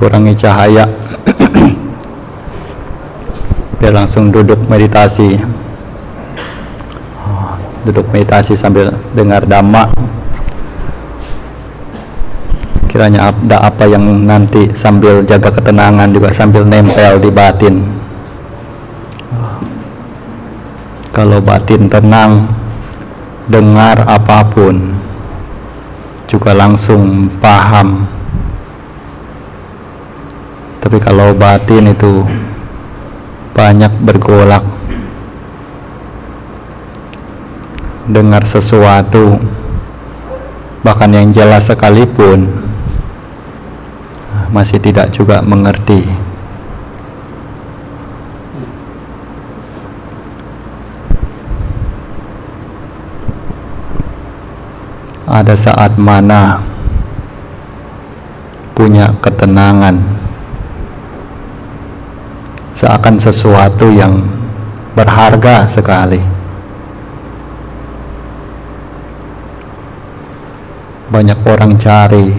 kurangi cahaya. Biar langsung duduk meditasi. Duduk meditasi sambil dengar dhamma. Kiranya ada apa yang nanti sambil jaga ketenangan juga sambil nempel di batin. Kalau batin tenang, dengar apapun juga langsung paham. Tapi kalau batin itu banyak bergolak, dengar sesuatu bahkan yang jelas sekalipun masih tidak juga mengerti. Ada saat mana punya ketenangan, seakan sesuatu yang berharga sekali. Banyak orang cari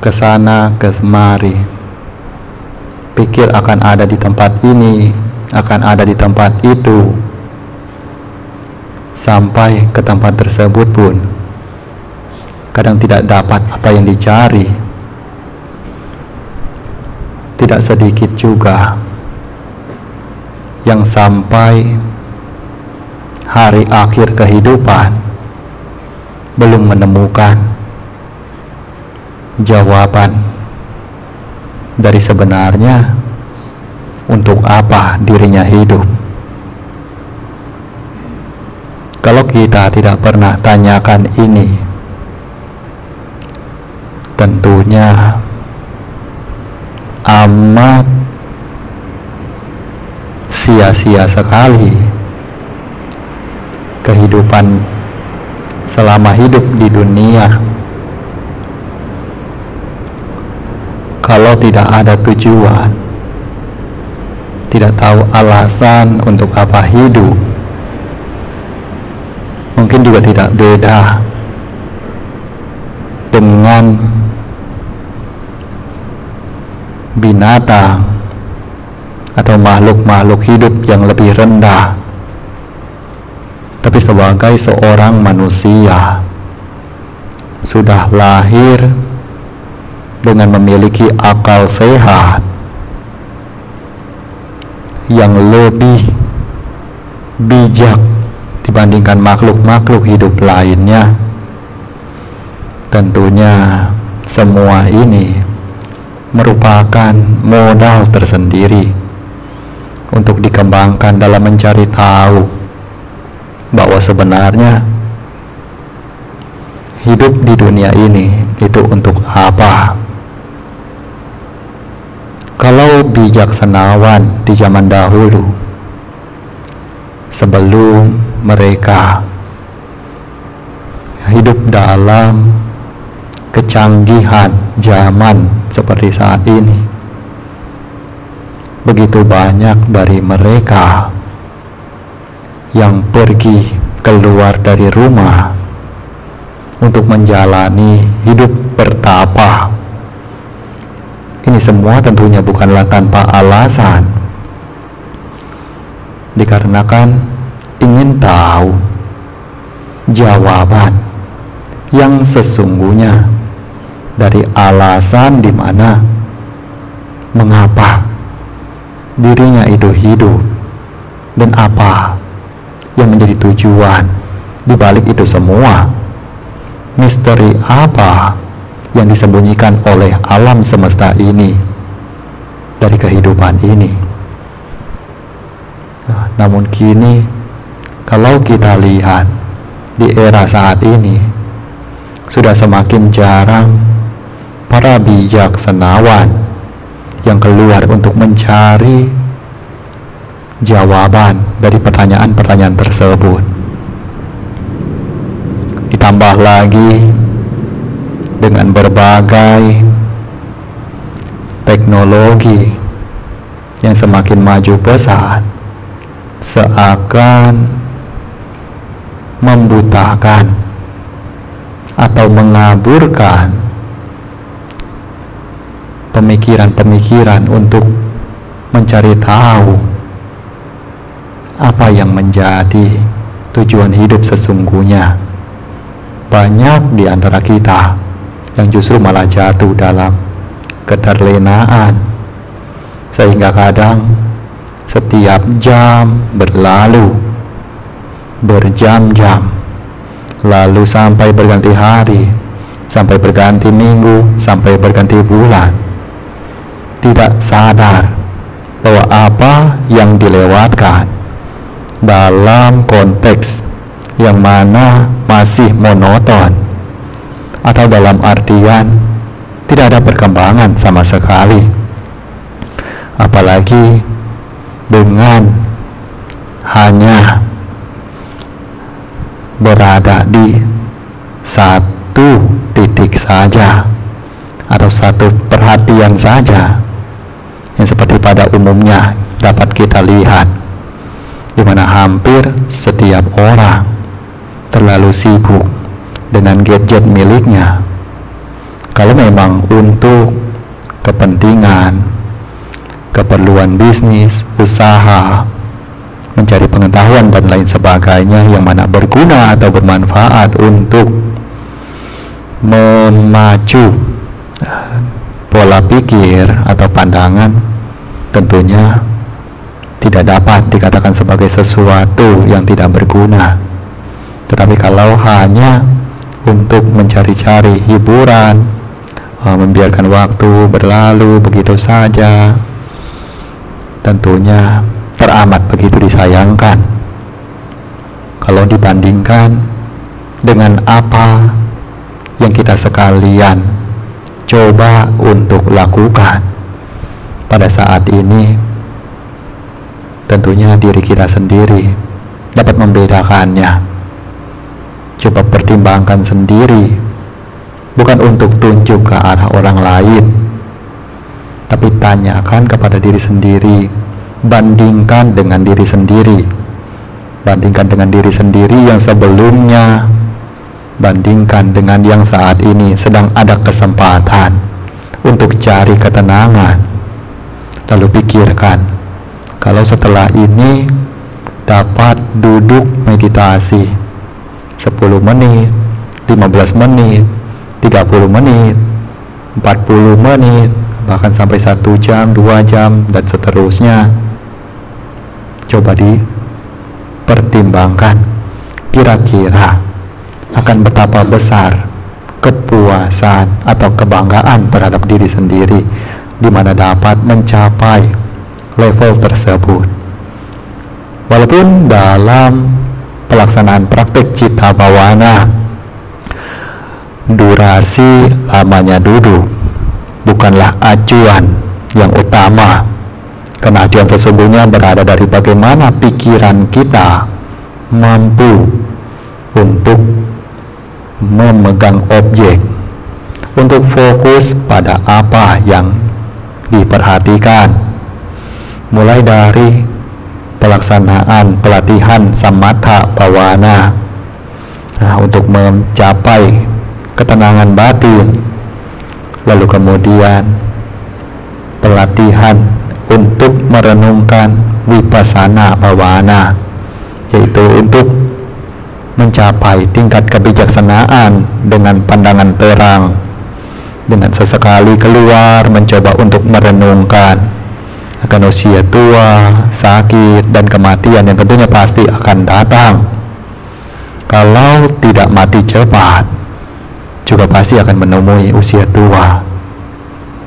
ke sana ke kemari, pikir akan ada di tempat ini, akan ada di tempat itu, sampai ke tempat tersebut pun kadang tidak dapat apa yang dicari. Tidak sedikit juga yang sampai hari akhir kehidupan belum menemukan jawaban dari sebenarnya untuk apa dirinya hidup. Kalau kita tidak pernah tanyakan ini, tentunya amat sia-sia sekali kehidupan selama hidup di dunia. Kalau tidak ada tujuan, tidak tahu alasan untuk apa hidup, mungkin juga tidak beda dengan binatang atau makhluk-makhluk hidup yang lebih rendah. Tapi sebagai seorang manusia, sudah lahir dengan memiliki akal sehat yang lebih bijak dibandingkan makhluk-makhluk hidup lainnya. Tentunya semua ini merupakan modal tersendiri untuk dikembangkan dalam mencari tahu bahwa sebenarnya hidup di dunia ini itu untuk apa. Kalau bijaksanawan di zaman dahulu, sebelum mereka hidup dalam kecanggihan zaman seperti saat ini, begitu banyak dari mereka yang pergi keluar dari rumah untuk menjalani hidup bertapa. Ini semua tentunya bukanlah tanpa alasan, dikarenakan ingin tahu jawaban yang sesungguhnya dari alasan di mana mengapa dirinya itu hidup dan apa yang menjadi tujuan di balik itu semua. Misteri apa yang disembunyikan oleh alam semesta ini dari kehidupan ini. Namun kini kalau kita lihat di era saat ini, sudah semakin jarang para bijaksanawan yang keluar untuk mencari jawaban dari pertanyaan-pertanyaan tersebut. Ditambah lagi dengan berbagai teknologi yang semakin maju pesat, seakan membutakan atau mengaburkan pemikiran-pemikiran untuk mencari tahu apa yang menjadi tujuan hidup sesungguhnya. Banyak di antara kita yang justru malah jatuh dalam keterlenaan, sehingga kadang setiap jam berlalu berjam-jam, lalu sampai berganti hari, sampai berganti minggu, sampai berganti bulan, tidak sadar bahwa apa yang dilewatkan dalam konteks yang mana masih monoton, atau dalam artian tidak ada perkembangan sama sekali, apalagi dengan hanya berada di satu titik saja atau satu perhatian saja, yang seperti pada umumnya dapat kita lihat, di mana hampir setiap orang terlalu sibuk dengan gadget miliknya. Kalau memang untuk kepentingan, keperluan bisnis, usaha, mencari pengetahuan dan lain sebagainya yang mana berguna atau bermanfaat untuk memacu pola pikir atau pandangan, tentunya tidak dapat dikatakan sebagai sesuatu yang tidak berguna. Tetapi kalau hanya untuk mencari-cari hiburan, membiarkan waktu berlalu begitu saja, tentunya teramat begitu disayangkan kalau dibandingkan dengan apa yang kita sekalian coba untuk lakukan pada saat ini. Tentunya diri kita sendiri dapat membedakannya. Coba pertimbangkan sendiri, bukan untuk tunjuk ke arah orang lain, tapi tanyakan kepada diri sendiri, bandingkan dengan diri sendiri, bandingkan dengan diri sendiri yang sebelumnya, bandingkan dengan yang saat ini sedang ada kesempatan untuk cari ketenangan. Lalu pikirkan, kalau setelah ini dapat duduk meditasi 10 menit, 15 menit, 30 menit, 40 menit, bahkan sampai 1 jam, 2 jam, dan seterusnya, coba dipertimbangkan kira-kira akan betapa besar kepuasan atau kebanggaan terhadap diri sendiri di mana dapat mencapai level tersebut. Walaupun dalam pelaksanaan praktik Citta Bawana, durasi lamanya duduk bukanlah acuan yang utama, karena acuan sesungguhnya berada dari bagaimana pikiran kita mampu untuk memegang objek, untuk fokus pada apa yang diperhatikan, mulai dari pelaksanaan pelatihan Samatha Bawana, untuk mencapai ketenangan batin, lalu kemudian pelatihan untuk merenungkan Vipassana Bawana, yaitu untuk mencapai tingkat kebijaksanaan dengan pandangan terang, dengan sesekali keluar mencoba untuk merenungkan akan usia tua, sakit, dan kematian yang tentunya pasti akan datang. Kalau tidak mati cepat, juga pasti akan menemui usia tua,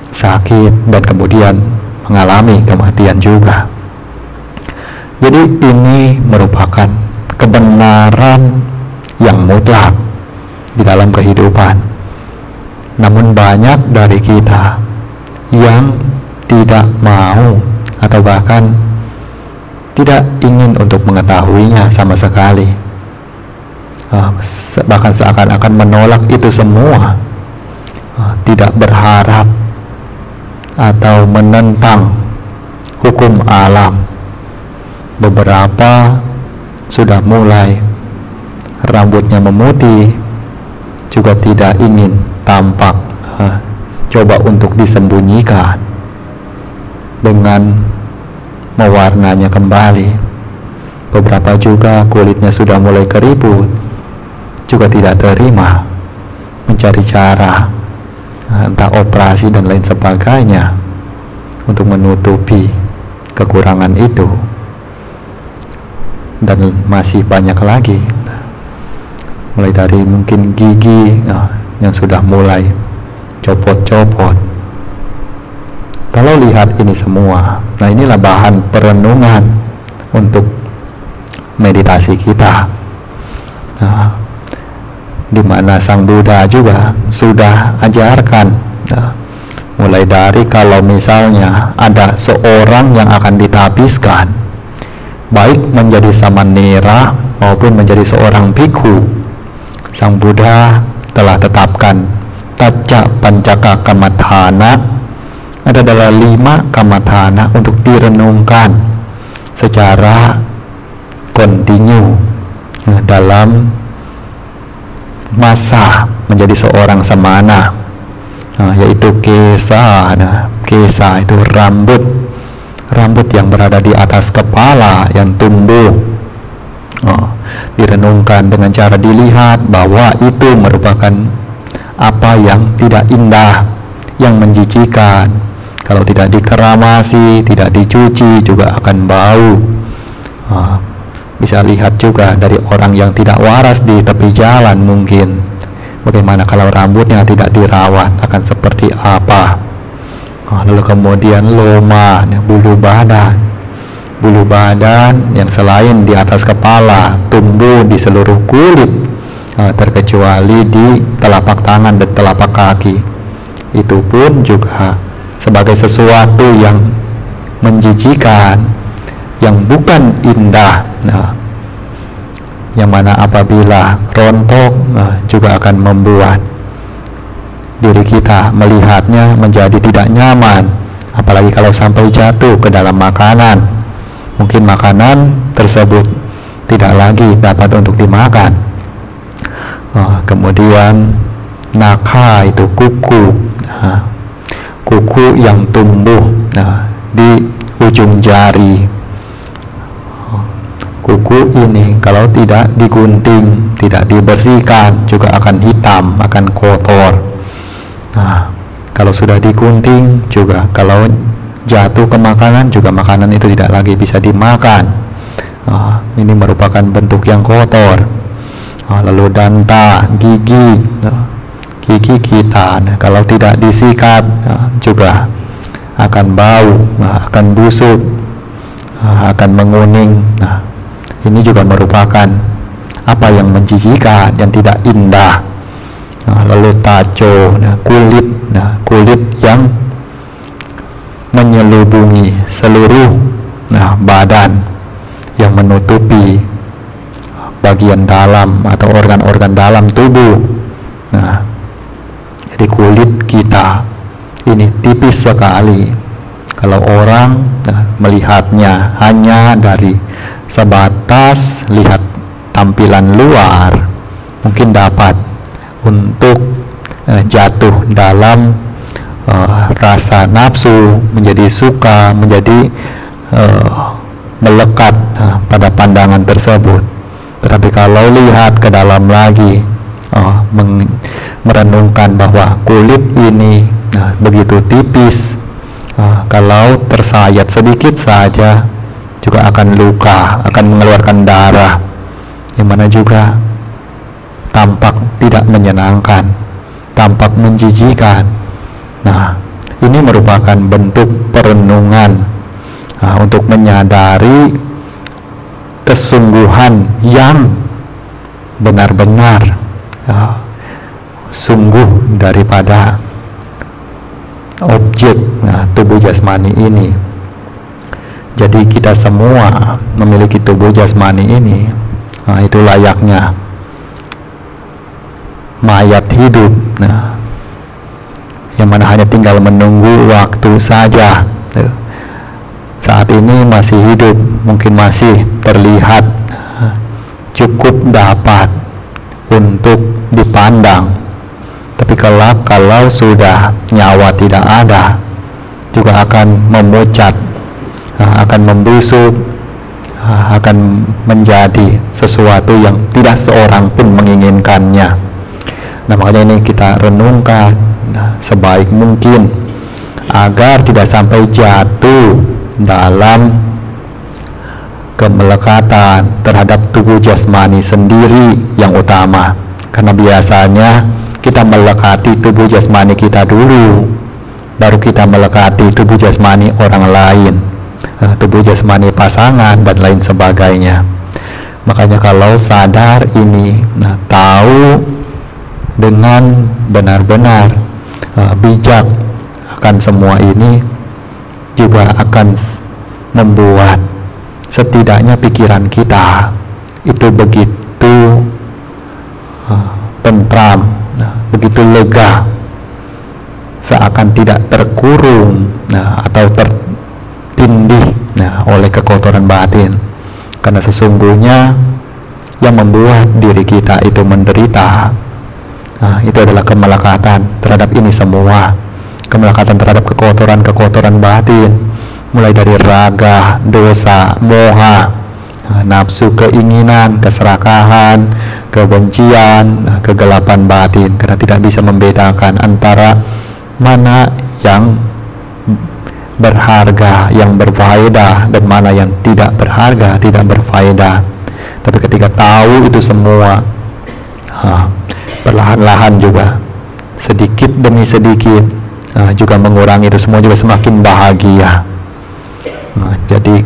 sakit, dan kemudian mengalami kematian juga. Jadi ini merupakan kebenaran yang mutlak di dalam kehidupan. Namun banyak dari kita yang tidak mau atau bahkan tidak ingin untuk mengetahuinya sama sekali, bahkan seakan-akan menolak itu semua, tidak berharap atau menentang hukum alam. Beberapa sudah mulai rambutnya memutih, juga tidak ingin tampak coba untuk disembunyikan dengan mewarnanya kembali. Beberapa juga kulitnya sudah mulai keriput, juga tidak terima, mencari cara, entah operasi dan lain sebagainya, untuk menutupi kekurangan itu. Dan masih banyak lagi, mulai dari mungkin gigi yang sudah mulai copot-copot. Kalau lihat ini semua, nah inilah bahan perenungan untuk meditasi kita, di mana Sang Buddha juga sudah ajarkan, mulai dari kalau misalnya ada seorang yang akan ditapiskan, baik menjadi samanera maupun menjadi seorang bhikkhu, Sang Buddha telah tetapkan tacca pancaka kammatthana, adalah 5 kammatthana untuk direnungkan secara kontinu dalam masa menjadi seorang samana, yaitu kesa. Kesa itu rambut yang berada di atas kepala yang tumbuh, direnungkan dengan cara dilihat bahwa itu merupakan apa yang tidak indah, yang menjijikan. Kalau tidak dikeramasi, tidak dicuci, juga akan bau. Bisa lihat juga dari orang yang tidak waras di tepi jalan, mungkin bagaimana kalau rambutnya tidak dirawat, akan seperti apa. Lalu kemudian loma, bulu badan yang selain di atas kepala, tumbuh di seluruh kulit, terkecuali di telapak tangan dan telapak kaki. Itu pun juga sebagai sesuatu yang menjijikan, yang bukan indah, yang mana apabila rontok juga akan membuat diri kita melihatnya menjadi tidak nyaman, apalagi kalau sampai jatuh ke dalam makanan. Mungkin makanan tersebut tidak lagi dapat untuk dimakan. Kemudian nakha itu kuku, kuku yang tumbuh di ujung jari. Kuku ini kalau tidak digunting, tidak dibersihkan, juga akan hitam, akan kotor. Kalau sudah digunting juga, kalau jatuh ke makanan juga, makanan itu tidak lagi bisa dimakan. Ini merupakan bentuk yang kotor. Lalu danta, gigi kita, kalau tidak disikat juga akan bau, akan busuk, akan menguning. Ini juga merupakan apa yang menjijikan, yang tidak indah. Lalu taco, kulit yang menyelubungi seluruh badan, yang menutupi bagian dalam atau organ-organ dalam tubuh. Jadi kulit kita ini tipis sekali. Kalau orang melihatnya hanya dari sebatas lihat tampilan luar, mungkin dapat untuk jatuh dalam rasa nafsu, menjadi suka, menjadi melekat pada pandangan tersebut. Tetapi kalau lihat ke dalam lagi, merenungkan bahwa kulit ini begitu tipis, kalau tersayat sedikit saja juga akan luka, akan mengeluarkan darah, yang mana juga tampak tidak menyenangkan, tampak menjijikan. Ini merupakan bentuk perenungan untuk menyadari kesungguhan yang benar-benar sungguh daripada objek tubuh jasmani ini. Jadi kita semua memiliki tubuh jasmani ini, itu layaknya mayat hidup, yang mana hanya tinggal menunggu waktu saja. Saat ini masih hidup, mungkin masih terlihat cukup dapat untuk dipandang, Tapi kalau sudah nyawa tidak ada, juga akan memucat, akan membusuk, akan menjadi sesuatu yang tidak seorang pun menginginkannya. Nah, makanya ini kita renungkan sebaik mungkin agar tidak sampai jatuh dalam kemelekatan terhadap tubuh jasmani sendiri yang utama. Karena biasanya kita melekati tubuh jasmani kita dulu, baru kita melekati tubuh jasmani orang lain, tubuh jasmani pasangan dan lain sebagainya. Makanya kalau sadar ini, tahu dengan benar-benar bijak akan semua ini, juga akan membuat setidaknya pikiran kita itu begitu tentram, begitu lega, seakan tidak terkurung atau tertindih oleh kekotoran batin. Karena sesungguhnya yang membuat diri kita itu menderita, itu adalah kemelekatan terhadap ini semua, kemelekatan terhadap kekotoran batin, mulai dari raga, dosa, moha, nafsu, keinginan, keserakahan, kebencian, kegelapan batin. Karena tidak bisa membedakan antara mana yang berharga, yang berfaedah, dan mana yang tidak berharga, tidak berfaedah. Tapi ketika tahu itu semua, perlahan-lahan juga, sedikit demi sedikit, juga mengurangi itu semua, juga semakin bahagia. Jadi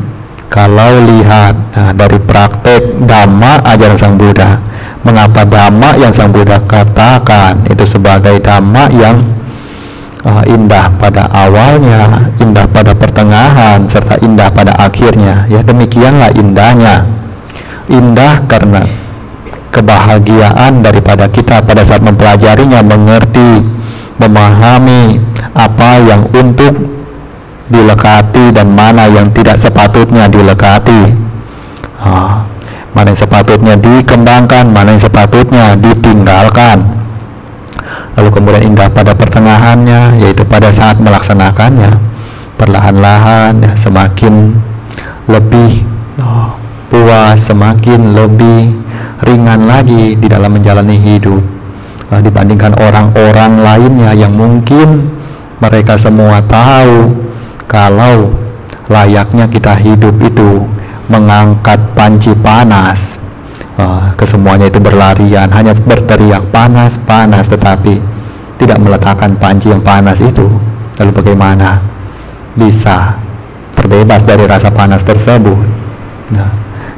kalau lihat dari praktek Dhamma ajaran Sang Buddha, mengapa Dhamma yang Sang Buddha katakan itu sebagai Dhamma yang indah pada awalnya, indah pada pertengahan, serta indah pada akhirnya. Ya, demikianlah indahnya. Indah karena kebahagiaan daripada kita pada saat mempelajarinya, mengerti, memahami apa yang untuk dilekati dan mana yang tidak sepatutnya dilekati, mana yang sepatutnya dikembangkan, mana yang sepatutnya ditinggalkan. Lalu kemudian indah pada pertengahannya, yaitu pada saat melaksanakannya, perlahan-lahan semakin lebih puas, semakin lebih ringan lagi di dalam menjalani hidup, dibandingkan orang-orang lainnya yang mungkin mereka semua tahu kalau layaknya kita hidup itu mengangkat panci panas, kesemuanya itu berlarian, hanya berteriak panas, panas, tetapi tidak meletakkan panci yang panas itu. Lalu bagaimana bisa terbebas dari rasa panas tersebut?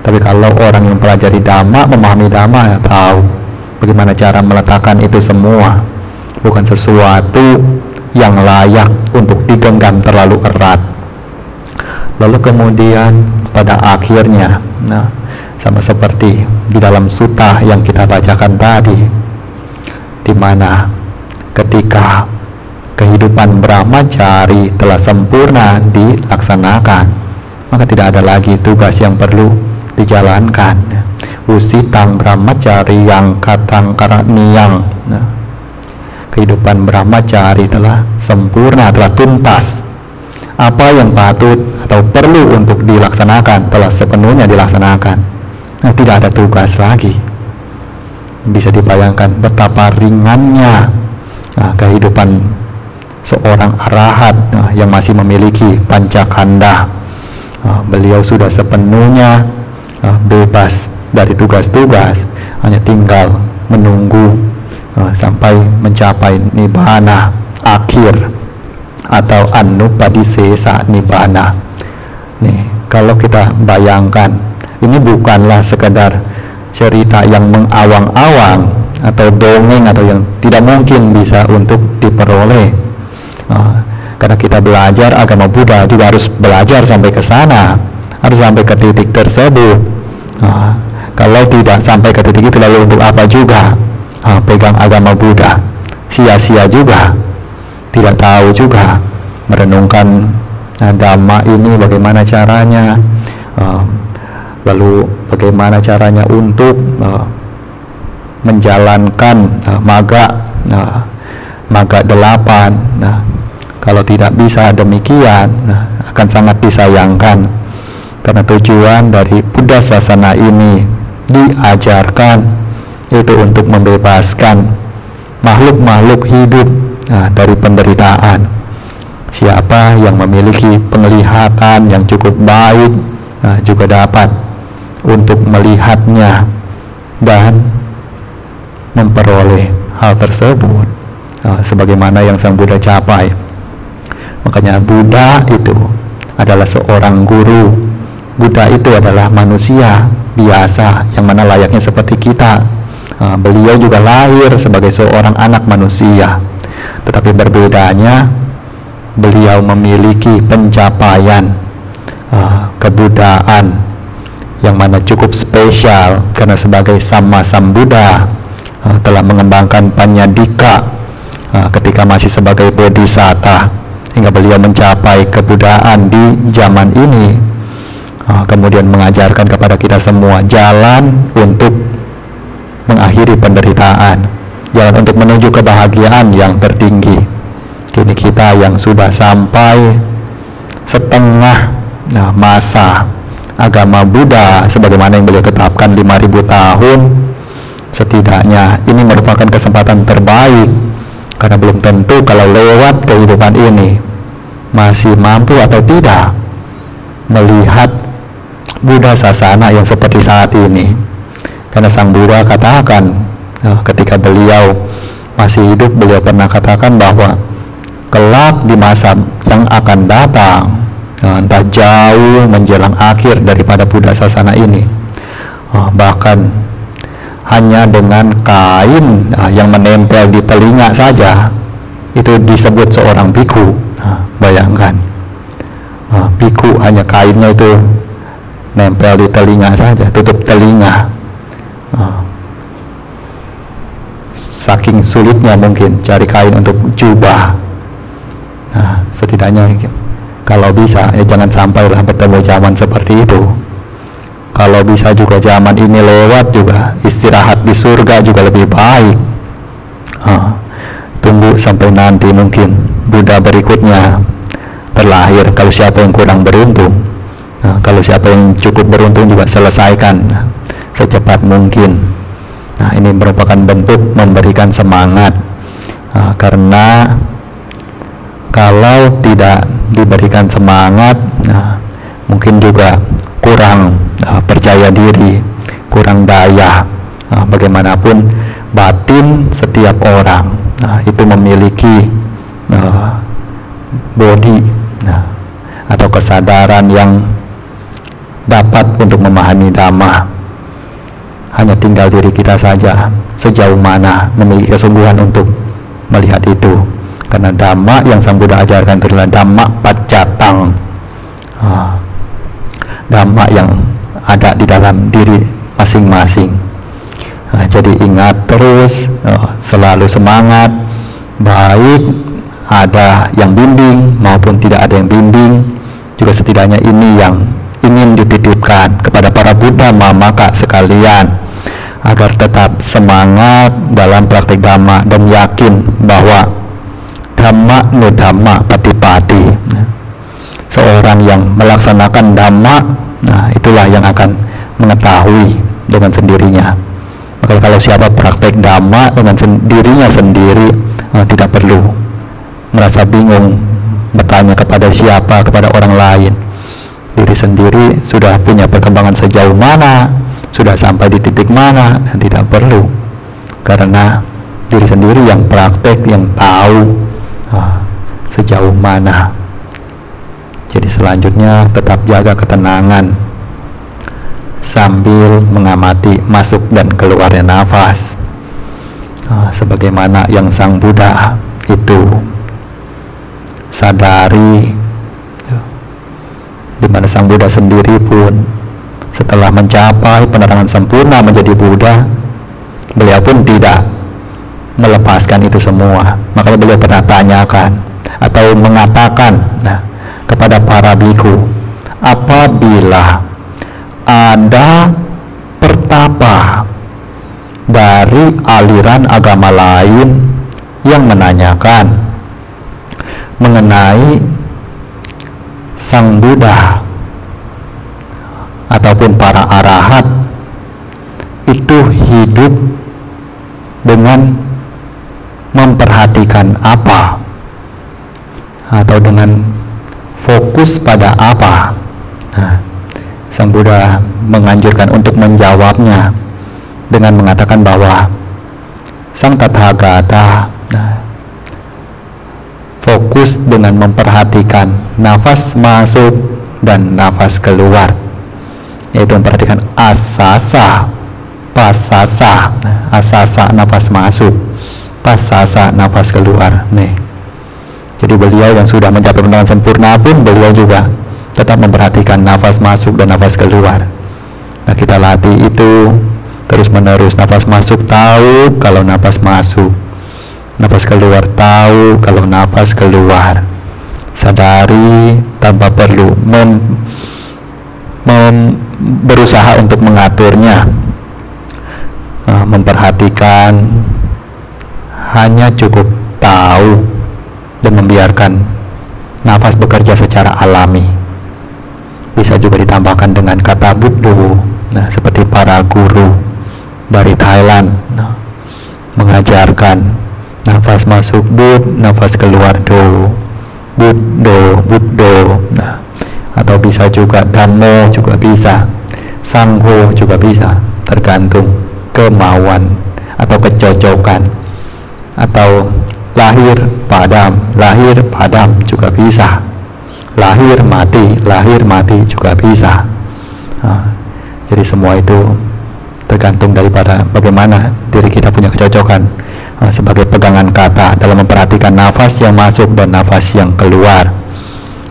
Tapi kalau orang yang pelajari Dhamma, memahami Dhamma, tahu bagaimana cara meletakkan itu semua, bukan sesuatu yang layak untuk digenggam terlalu erat. Lalu kemudian pada akhirnya, sama seperti di dalam sutta yang kita bacakan tadi, di mana ketika kehidupan brahmacari telah sempurna dilaksanakan, maka tidak ada lagi tugas yang perlu dijalankan. Usitang brahmacari yang katang karaniyang, kehidupan brahmacari telah sempurna, telah tuntas. Apa yang patut atau perlu untuk dilaksanakan telah sepenuhnya dilaksanakan. Tidak ada tugas lagi. Bisa dibayangkan betapa ringannya kehidupan seorang arahat yang masih memiliki pancakanda. Beliau sudah sepenuhnya bebas dari tugas-tugas, hanya tinggal menunggu sampai mencapai nibbana akhir atau anupadisesa nibbana. Nih, kalau kita bayangkan, ini bukanlah sekedar cerita yang mengawang-awang atau dongeng atau yang tidak mungkin bisa untuk diperoleh. Karena kita belajar agama Buddha juga harus belajar sampai ke sana, harus sampai ke titik tersebut. Kalau tidak sampai ke titik itu, lalu untuk apa juga pegang agama Buddha? Sia-sia juga, tidak tahu juga merenungkan Dhamma ini bagaimana caranya, lalu bagaimana caranya untuk menjalankan magga, Magga 8. Nah, kalau tidak bisa demikian, akan sangat disayangkan, karena tujuan dari Buddha Sasana ini diajarkan itu untuk membebaskan makhluk-makhluk hidup dari penderitaan. Siapa yang memiliki penglihatan yang cukup baik juga dapat untuk melihatnya dan memperoleh hal tersebut, sebagaimana yang Sang Buddha capai. Makanya Buddha itu adalah seorang guru. Buddha itu adalah manusia biasa yang mana layaknya seperti kita. Beliau juga lahir sebagai seorang anak manusia, tetapi berbedanya beliau memiliki pencapaian kebudaan yang mana cukup spesial, karena sebagai Sama Sambuddha telah mengembangkan Panyadika ketika masih sebagai bodhisatta, hingga beliau mencapai kebudaan di zaman ini, kemudian mengajarkan kepada kita semua jalan untuk mengakhiri penderitaan, jalan untuk menuju kebahagiaan yang tertinggi. Kini kita yang sudah sampai setengah masa agama Buddha sebagaimana yang beliau tetapkan 5.000 tahun, setidaknya ini merupakan kesempatan terbaik, karena belum tentu kalau lewat kehidupan ini masih mampu atau tidak melihat Buddha Sasana yang seperti saat ini. Karena Sang Buddha katakan ketika beliau masih hidup, beliau pernah katakan bahwa kelak di masa yang akan datang, entah jauh menjelang akhir daripada Buddha Sasana ini, bahkan hanya dengan kain yang menempel di telinga saja itu disebut seorang biku. Bayangkan, biku hanya kainnya itu nempel di telinga saja, tutup telinga. Saking sulitnya mungkin cari kain untuk jubah. Setidaknya kalau bisa jangan sampailah bertemu zaman seperti itu. Kalau bisa juga zaman ini lewat, juga istirahat di surga juga lebih baik. Tunggu sampai nanti mungkin Buddha berikutnya terlahir, kalau siapa yang kurang beruntung. Kalau siapa yang cukup beruntung juga selesaikan secepat mungkin. Ini merupakan bentuk memberikan semangat, karena kalau tidak diberikan semangat, mungkin juga kurang percaya diri, kurang daya. Bagaimanapun batin setiap orang itu memiliki bodi atau kesadaran yang dapat untuk memahami Dhamma. Hanya tinggal diri kita saja sejauh mana memiliki kesungguhan untuk melihat itu. Karena Dhamma yang Sang Buddha ajarkan itu adalah Dhamma Pacatang, Dhamma yang ada di dalam diri masing-masing. Jadi ingat terus, selalu semangat, baik ada yang bimbing maupun tidak ada yang bimbing, juga setidaknya ini yang ingin dititipkan kepada para Buddha Mamaka sekalian, agar tetap semangat dalam praktik Dhamma dan yakin bahwa Dhamma nu Dhamma Patipati, seorang yang melaksanakan Dhamma, itulah yang akan mengetahui dengan sendirinya. Maka kalau siapa praktek Dhamma dengan dirinya sendiri, tidak perlu merasa bingung bertanya kepada siapa, kepada orang lain. Diri sendiri sudah punya perkembangan sejauh mana, sudah sampai di titik mana, dan tidak perlu, karena diri sendiri yang praktek, yang tahu sejauh mana. Jadi selanjutnya tetap jaga ketenangan sambil mengamati masuk dan keluarnya nafas, sebagaimana yang Sang Buddha itu sadari, di mana Sang Buddha sendiri pun setelah mencapai penerangan sempurna menjadi Buddha, beliau pun tidak melepaskan itu semua. Makanya beliau pernah tanyakan atau mengatakan kepada para biku, apabila ada pertapa dari aliran agama lain yang menanyakan mengenai Sang Buddha ataupun para arahat itu hidup dengan memperhatikan apa atau dengan fokus pada apa. Nah, Sang Buddha menganjurkan untuk menjawabnya dengan mengatakan bahwa Sang Tathagata fokus dengan memperhatikan nafas masuk dan nafas keluar, yaitu memperhatikan asasa, pasasa, asasa nafas masuk, pasasa nafas keluar. Nih, jadi beliau yang sudah mencapai penerbangan sempurna pun beliau juga tetap memperhatikan nafas masuk dan nafas keluar. Nah, kita latih itu terus menerus. Nafas masuk tahu kalau nafas masuk, nafas keluar tahu kalau nafas keluar. Sadari tanpa perlu berusaha untuk mengaturnya. Memperhatikan, hanya cukup tahu dan membiarkan nafas bekerja secara alami. Bisa juga ditambahkan dengan kata Buddho. Nah, seperti para guru dari Thailand mengajarkan nafas masuk Bud, nafas keluar Do, Buddho, Buddho. Nah, atau bisa juga Dhammo juga bisa, Sangho juga bisa, tergantung kemauan atau kecocokan. Atau lahir padam juga bisa, lahir mati juga bisa. Jadi semua itu tergantung daripada bagaimana diri kita punya kecocokan sebagai pegangan kata dalam memperhatikan nafas yang masuk dan nafas yang keluar.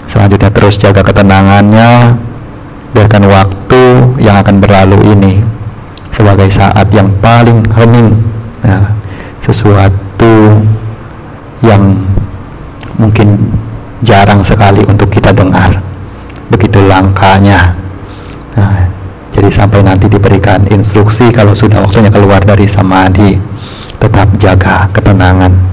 Selanjutnya terus jaga ketenangannya, biarkan waktu yang akan berlalu ini sebagai saat yang paling hening. Sesuatu yang mungkin jarang sekali untuk kita dengar, begitu langkanya. Jadi sampai nanti diberikan instruksi kalau sudah waktunya keluar dari samadhi, tetap jaga ketenangan.